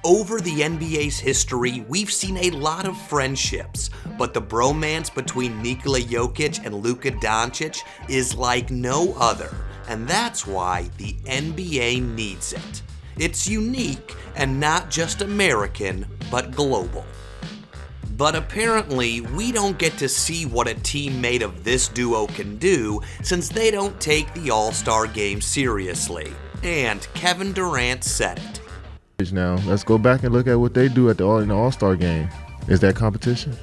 Over the NBA's history, we've seen a lot of friendships, but the bromance between Nikola Jokic and Luka Doncic is like no other, and that's why the NBA needs it. It's unique and not just American, but global. But apparently, we don't get to see what a team made of this duo can do since they don't take the All-Star game seriously. And Kevin Durant said it. Now, let's go back and look at what they do in the All-Star game. Is that competition?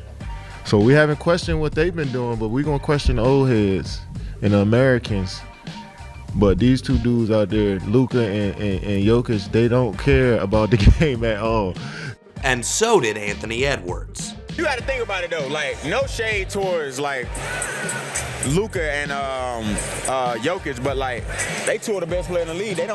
So we haven't questioned what they've been doing, but we're going to question the old heads and the Americans. But these two dudes out there, Luka and Jokic, they don't care about the game at all. And so did Anthony Edwards. You got to think about it though, like no shade towards like Luka and Jokic, but like they two are the best players in the league. They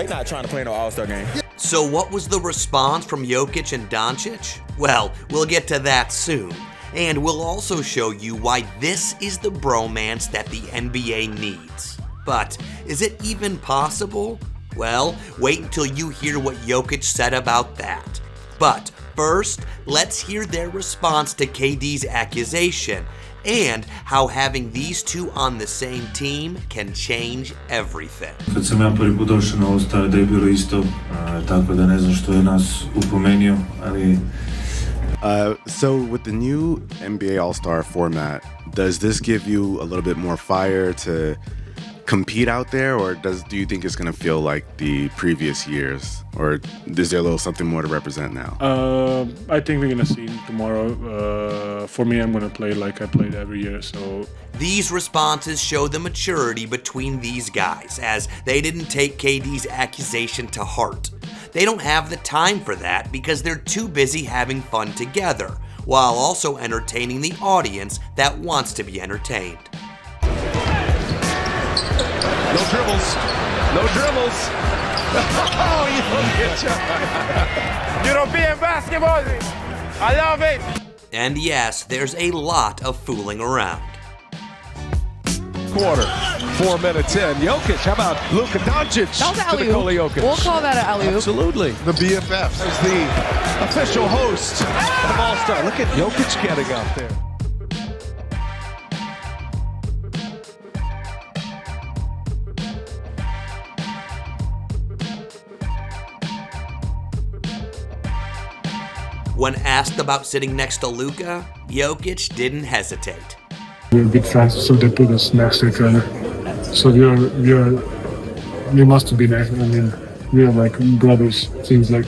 not trying to play no All-Star game. So what was the response from Jokic and Doncic? Well, we'll get to that soon. And we'll also show you why this is the bromance that the NBA needs. But is it even possible? Well, wait until you hear what Jokic said about that. But first, let's hear their response to KD's accusation and how having these two on the same team can change everything. Kad sam ja prvi put došao na All-Star, da je bilo isto, tako da ne znam što je nas upomenio, ali... So with the new NBA All-Star format, does this give you a little bit more fire to compete out there, or do you think it's going to feel like the previous years, or is there a little something more to represent now? I think we're going to see tomorrow. For me, I'm going to play like I played every year. So these responses show the maturity between these guys, as they didn't take KD's accusation to heart. They don't have the time for that because they're too busy having fun together, while also entertaining the audience that wants to be entertained. No dribbles. No dribbles. Oh, European basketball. I love it. And yes, there's a lot of fooling around. Quarter. 4 minutes in. Jokic. How about Luka Doncic? That was an to Nikola Jokic. We'll call that an alley-oop. Absolutely. The BFFs as the official host of All-Star. Look at Jokic getting up there. When asked about sitting next to Luka, Jokic didn't hesitate. We're big friends, so they put us next to each other. So we must be there. I mean, we are like brothers, seems like.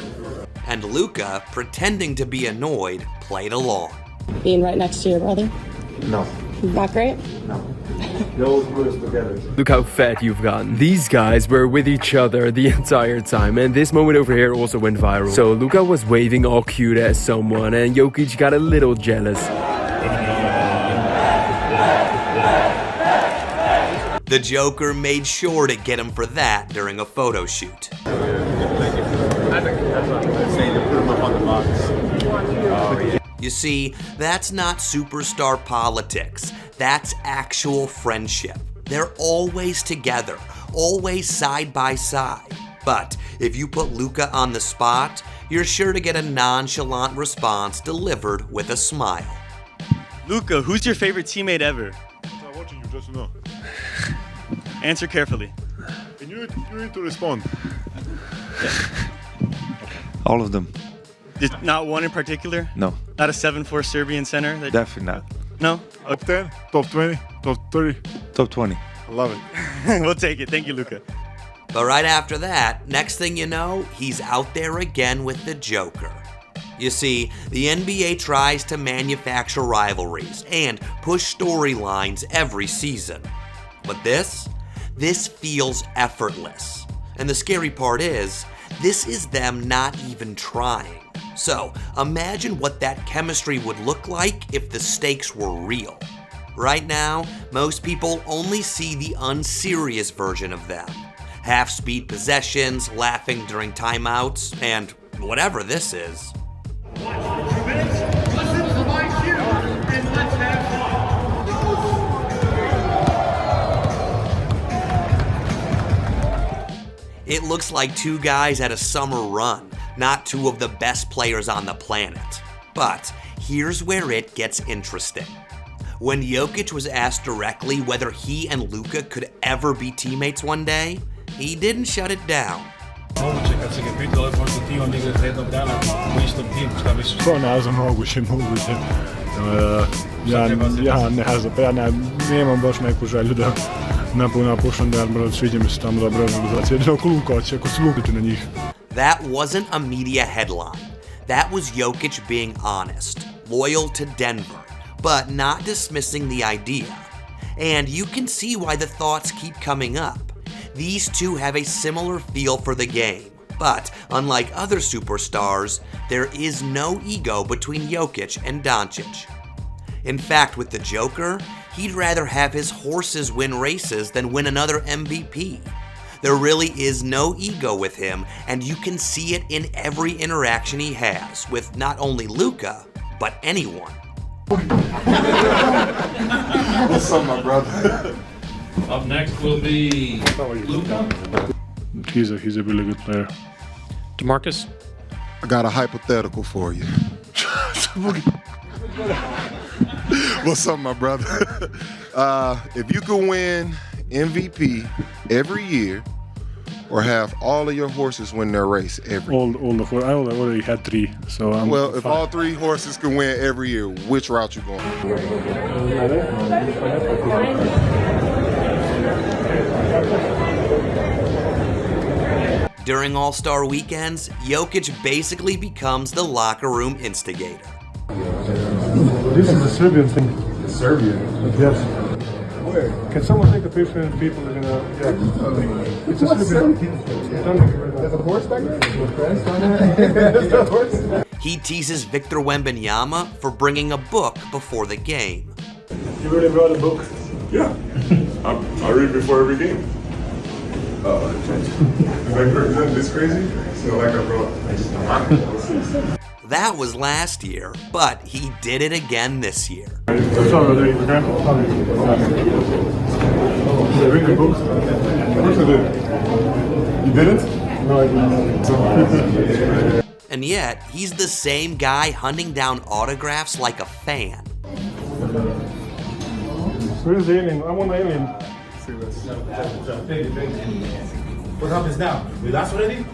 And Luka, pretending to be annoyed, played along. Being right next to your brother? No. Not great? No. They always put us together. Look how fat you've gotten. These guys were with each other the entire time, and this moment over here also went viral. So Luka was waving all cute at someone, and Jokic got a little jealous. The Joker made sure to get him for that during a photo shoot. You see, that's not superstar politics. That's actual friendship. They're always together, always side by side. But if you put Luka on the spot, you're sure to get a nonchalant response delivered with a smile. Luka, who's your favorite teammate ever? I'm watching you just to know. Answer carefully. And you need to respond. All of them. Not one in particular? No. Not a 7'4" Serbian center? Definitely not. No? Top 10, top 20, top 30. Top 20. I love it. We'll take it. Thank you, Luka. But right after that, next thing you know, he's out there again with the Joker. You see, the NBA tries to manufacture rivalries and push storylines every season. But this feels effortless. And the scary part is, this is them not even trying. So imagine what that chemistry would look like if the stakes were real. Right now, most people only see the unserious version of them. Half-speed possessions, laughing during timeouts, and whatever this is. It looks like two guys at a summer run, not two of the best players on the planet. But here's where it gets interesting. When Jokic was asked directly whether he and Luka could ever be teammates one day, he didn't shut it down. Moguće kad se ga pitalo, možda ti on igrati jednog dana u istom timu, šta misliš? To ne znam, moguće. Ja ne znam, ja nemam baš neku želju da napušam da sviđa mi se tamo dobra organizacija. Jedino ako Luka hoće, ako se lupite na njih. That wasn't a media headline. That was Jokic being honest, loyal to Denver, but not dismissing the idea. And you can see why the thoughts keep coming up. These two have a similar feel for the game, but unlike other superstars, there is no ego between Jokic and Doncic. In fact, with the Joker, he'd rather have his horses win races than win another MVP. There really is no ego with him, and you can see it in every interaction he has with not only Luka, but anyone. What's up, my brother? Up next will be Luka. He's a really good player. DeMarcus. I got a hypothetical for you. What's up, my brother? If you could win MVP every year, or have all of your horses win their race every year. I already had 3, so I'm well, if all 3 horses can win every year, which route you going? During All-Star weekends, Jokic basically becomes the locker room instigator. This is a Serbian thing. It's Serbian? Yes. Where? Can someone take a picture of people that are gonna... It's a Serbian. There's a horse back there? He teases Victor Wembanyama for bringing a book before the game. You really brought a book? Yeah. I read before every game. Isn't this crazy? So like I brought... That was last year, but he did it again this year. That's all right, okay? You read the book? Of course I did. You didn't? No, I didn't. And yet, he's the same guy hunting down autographs like a fan. Where's the alien? I want the alien. What happens now? We lost already?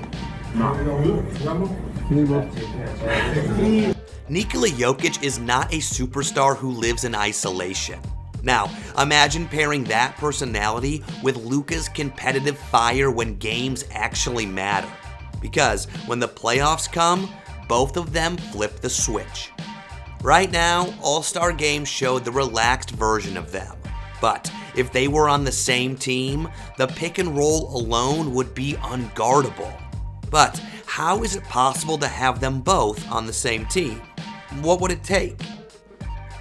Nikola Jokic is not a superstar who lives in isolation. Now, imagine pairing that personality with Luka's competitive fire when games actually matter. Because when the playoffs come, both of them flip the switch. Right now, All-Star games showed the relaxed version of them. But if they were on the same team, the pick and roll alone would be unguardable. But how is it possible to have them both on the same team? What would it take?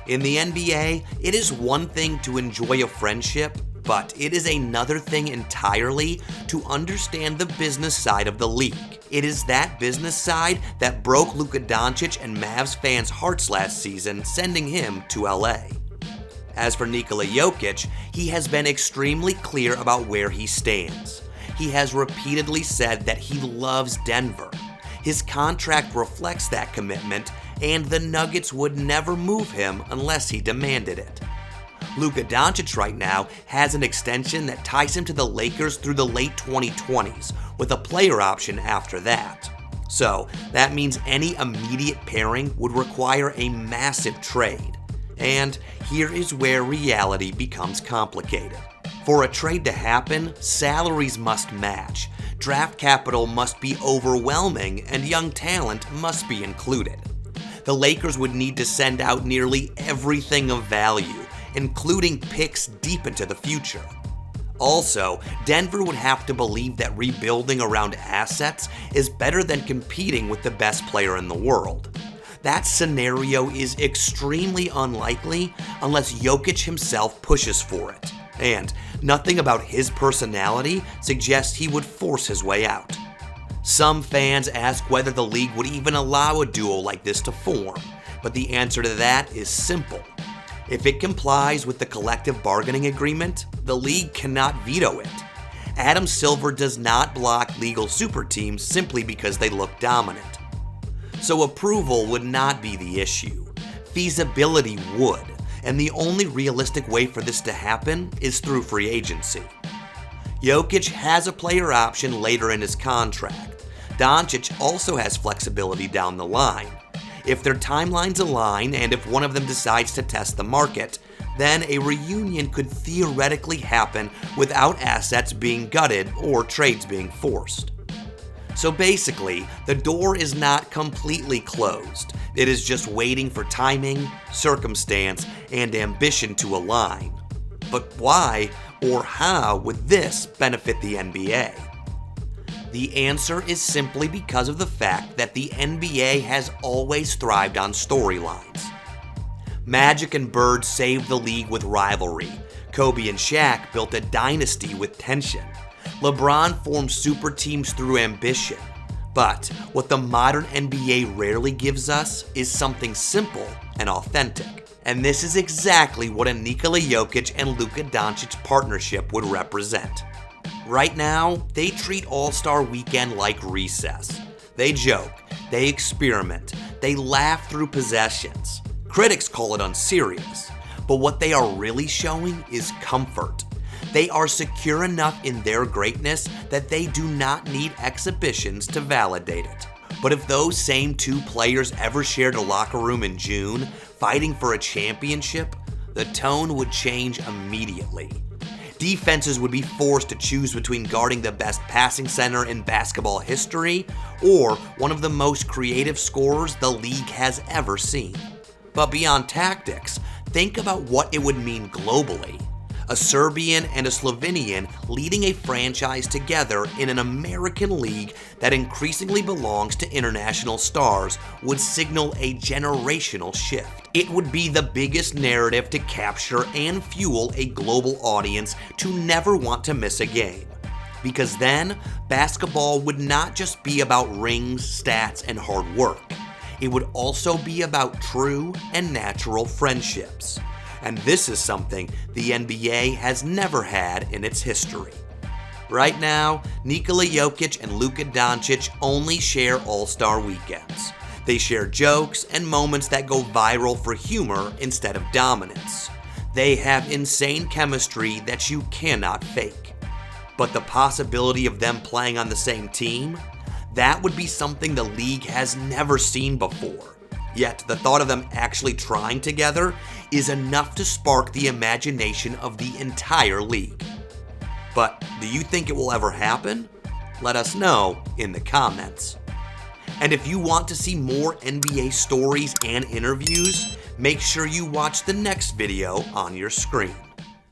In the NBA, it is one thing to enjoy a friendship, but it is another thing entirely to understand the business side of the league. It is that business side that broke Luka Doncic and Mavs fans' hearts last season, sending him to LA. As for Nikola Jokic, he has been extremely clear about where he stands. He has repeatedly said that he loves Denver. His contract reflects that commitment, and the Nuggets would never move him unless he demanded it. Luka Doncic right now has an extension that ties him to the Lakers through the late 2020s, with a player option after that. So that means any immediate pairing would require a massive trade. And here is where reality becomes complicated. For a trade to happen, salaries must match, draft capital must be overwhelming, and young talent must be included. The Lakers would need to send out nearly everything of value, including picks deep into the future. Also, Denver would have to believe that rebuilding around assets is better than competing with the best player in the world. That scenario is extremely unlikely unless Jokic himself pushes for it. And nothing about his personality suggests he would force his way out. Some fans ask whether the league would even allow a duo like this to form, but the answer to that is simple. If it complies with the collective bargaining agreement, the league cannot veto it. Adam Silver does not block legal super teams simply because they look dominant. So approval would not be the issue. Feasibility would, and the only realistic way for this to happen is through free agency. Jokic has a player option later in his contract. Doncic also has flexibility down the line. If their timelines align and if one of them decides to test the market, then a reunion could theoretically happen without assets being gutted or trades being forced. So basically, the door is not completely closed. It is just waiting for timing, circumstance, and ambition to align. But why or how would this benefit the NBA? The answer is simply because of the fact that the NBA has always thrived on storylines. Magic and Bird saved the league with rivalry. Kobe and Shaq built a dynasty with tension. LeBron formed super teams through ambition. But what the modern NBA rarely gives us is something simple and authentic. And this is exactly what a Nikola Jokic and Luka Doncic partnership would represent. Right now, they treat All-Star Weekend like recess. They joke, they experiment, they laugh through possessions. Critics call it unserious, but what they are really showing is comfort. They are secure enough in their greatness that they do not need exhibitions to validate it. But if those same two players ever shared a locker room in June, fighting for a championship, the tone would change immediately. Defenses would be forced to choose between guarding the best passing center in basketball history or one of the most creative scorers the league has ever seen. But beyond tactics, think about what it would mean globally. A Serbian and a Slovenian leading a franchise together in an American league that increasingly belongs to international stars would signal a generational shift. It would be the biggest narrative to capture and fuel a global audience to never want to miss a game. Because then, basketball would not just be about rings, stats, and hard work. It would also be about true and natural friendships. And this is something the NBA has never had in its history. Right now, Nikola Jokic and Luka Doncic only share All-Star weekends. They share jokes and moments that go viral for humor instead of dominance. They have insane chemistry that you cannot fake. But the possibility of them playing on the same team? That would be something the league has never seen before. Yet the thought of them actually trying together is enough to spark the imagination of the entire league. But do you think it will ever happen? Let us know in the comments. And if you want to see more NBA stories and interviews, make sure you watch the next video on your screen.